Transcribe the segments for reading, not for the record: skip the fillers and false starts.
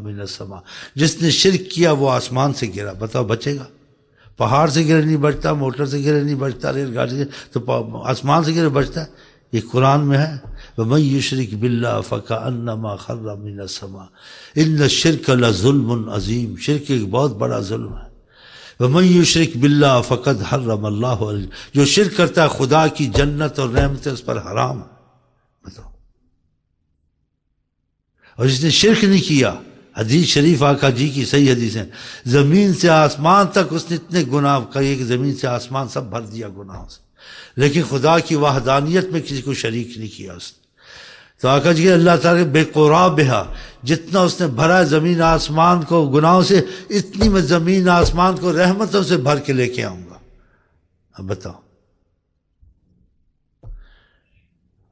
من السماء، جس نے شرک کیا وہ آسمان سے گرا، بتاؤ بچے گا؟ پہاڑ سے گرے نہیں بچتا، موٹر سے گرے نہیں بچتا، ریل گاڑی سے، تو آسمان سے گرے بچتا ہے؟ یہ قرآن میں ہے، وَمَن يُشْرِكْ بِاللَّهِ فَكَأَنَّمَا خَرَّ مِنَ السَّمَاءِ إِنَّ الشِّرْكَ لَظُلْمٌ عَظِيمٌ، شرک ایک بہت بڑا ظلم ہے۔ وَمَن يُشْرِكْ بِاللَّهِ فَقَدْ حَرَّمَ اللَّهُ عَلَيْهِ، جو شرک کرتا ہے خدا کی جنت اور رحمت اس پر حرام ہے، بتاؤ۔ اور جس نے شرک نہیں کیا، حدیث شریف آقا جی کی صحیح حدیث ہے، زمین سے آسمان تک اس نے اتنے گناہ کیے کہ زمین سے آسمان سب بھر دیا گناہوں سے، لیکن خدا کی وحدانیت میں کسی کو شریک نہیں کیا اس نے۔ تو آقا جی اللہ تعالیٰ بے قرابہا، جتنا اس نے بھرا زمین آسمان کو گناہوں سے، اتنی میں زمین آسمان کو رحمتوں سے بھر کے لے کے آؤں گا۔ اب بتاؤ۔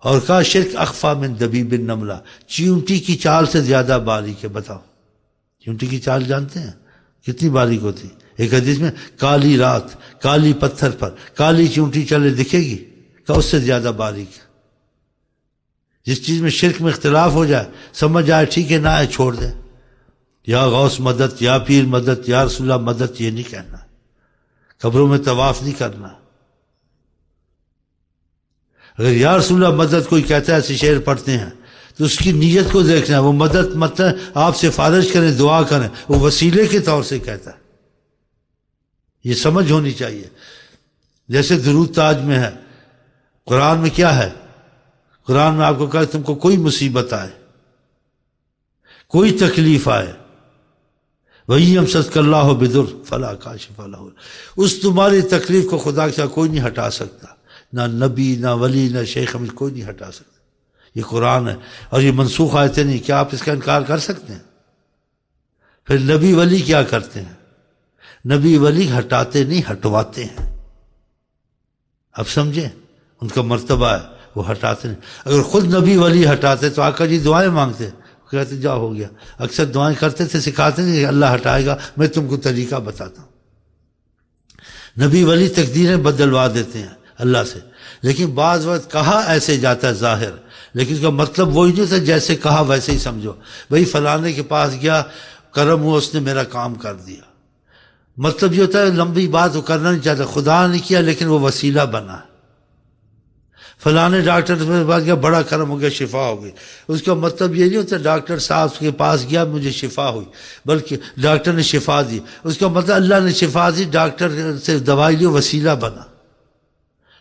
اور کہا شرک اخفا من دبیب النملہ، چیونٹی کی چال سے زیادہ باریک ہے، بتاؤ۔ چیونٹی کی چال جانتے ہیں کتنی باریک ہوتی؟ ایک حدیث میں کالی رات کالی پتھر پر کالی چیونٹی چلے دکھے گی، کہ اس سے زیادہ باریک ہے۔ جس چیز میں شرک میں اختلاف ہو جائے، سمجھ آئے ٹھیک ہے، نہ آئے چھوڑ دے۔ یا غوث مدد، یا پیر مدد، یا رسول اللہ مدد، یہ نہیں کہنا۔ قبروں میں طواف نہیں کرنا۔ اگر یا رسول اللہ مدد کوئی کہتا ہے، ایسے شعر پڑھتے ہیں، تو اس کی نیت کو دیکھنا ہے۔ وہ مدد مطلب آپ سے فارج کریں، دعا کریں، وہ وسیلے کے طور سے کہتا ہے، یہ سمجھ ہونی چاہیے۔ جیسے درود تاج میں ہے، قرآن میں کیا ہے؟ قرآن میں آپ کو کہا تم کو کوئی مصیبت آئے، کوئی تکلیف آئے، وَإِن يَمْسَسْكَ اللَّهُ بِضُرٍّ فَلَا كَاشِفَ لَهُ، اس تمہاری تکلیف کو خدا کے کوئی نہیں ہٹا سکتا، نہ نبی، نہ ولی، نہ شیخ امیر، کوئی نہیں ہٹا سکتا۔ یہ قرآن ہے، اور یہ منسوخ آیتیں نہیں، کیا آپ اس کا انکار کر سکتے ہیں؟ پھر نبی ولی کیا کرتے ہیں؟ نبی ولی ہٹاتے نہیں، ہٹواتے ہیں۔ اب سمجھیں، ان کا مرتبہ ہے، وہ ہٹاتے نہیں۔ اگر خود نبی ولی ہٹاتے تو آقا جی دعائیں مانگتے، کہتے جا ہو گیا۔ اکثر دعائیں کرتے تھے، سکھاتے نہیں کہ اللہ ہٹائے گا، میں تم کو طریقہ بتاتا ہوں۔ نبی ولی تقدیریں بدلوا دیتے ہیں اللہ سے، لیکن بعض وقت کہا ایسے جاتا ہے ظاہر، لیکن اس کا مطلب وہی نہیں ہوتا جیسے کہا ویسے ہی سمجھو۔ بھئی فلانے کے پاس گیا، کرم ہوا، اس نے میرا کام کر دیا، مطلب یہ ہوتا ہے لمبی بات وہ کرنا نہیں چاہتا، خدا نے کیا لیکن وہ وسیلہ بنا۔ فلانے ڈاکٹر کے پاس گیا، بڑا کرم ہو گیا، شفا ہو گئی، اس کا مطلب یہ نہیں ہوتا ڈاکٹر صاحب کے پاس گیا مجھے شفا ہوئی، بلکہ ڈاکٹر نے شفا دی، اس کا مطلب اللہ نے شفا دی، ڈاکٹر سے دوائی لی، وسیلہ بنا۔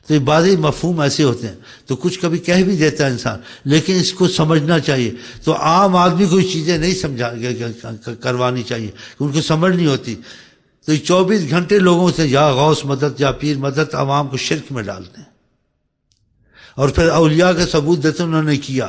تو یہ باتیں مفہوم ایسے ہوتے ہیں، تو کچھ کبھی کہہ بھی دیتا ہے انسان، لیکن اس کو سمجھنا چاہیے۔ تو عام آدمی کو یہ چیزیں نہیں سمجھا کروانی چاہیے، ان کو سمجھ نہیں ہوتی۔ تو یہ 24 گھنٹے لوگوں سے یا غوث مدد یا پیر مدد، عوام کو شرک میں ڈالتے ہیں، اور پھر اولیاء کا ثبوت دیتے انہوں نے کیا۔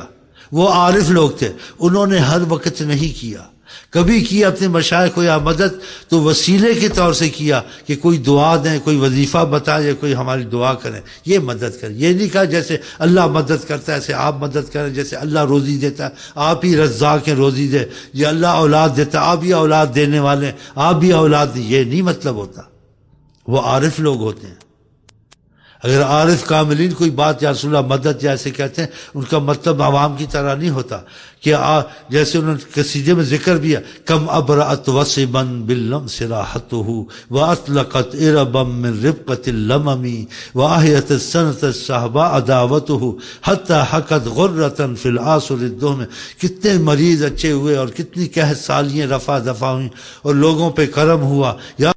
وہ عارف لوگ تھے، انہوں نے ہر وقت نہیں کیا، کبھی کیا اپنے مشائخ کو یا مدد تو وسیلے کے طور سے کیا کہ کوئی دعا دیں، کوئی وظیفہ بتائیں، یا کوئی ہماری دعا کریں، یہ مدد کریں۔ یہ نہیں کہا جیسے اللہ مدد کرتا ہے ایسے آپ مدد کریں، جیسے اللہ روزی دیتا ہے آپ ہی رزاق ہیں، روزی دے، یا اللہ اولاد دیتا ہے آپ ہی اولاد دینے والے ہیں، آپ بھی اولاد دیں، یہ نہیں مطلب ہوتا۔ وہ عارف لوگ ہوتے ہیں۔ اگر عارف کاملین کوئی بات یا رسول اللہ مدد جیسے کہتے ہیں، ان کا مطلب عوام کی طرح نہیں ہوتا کہ جیسے انہوں نے قصیدے میں ذکر بھی ہے، کم ابرأت وصبا باللمس راحته واطلقت اربا من ربقة اللمم واحیت السنة الصحباء عداوته حتى حقت غرة في العاصر الدهم۔ کتنے مریض اچھے ہوئے اور کتنی قحط سالیاں رفع دفع ہوئیں اور لوگوں پہ کرم ہوا۔ یا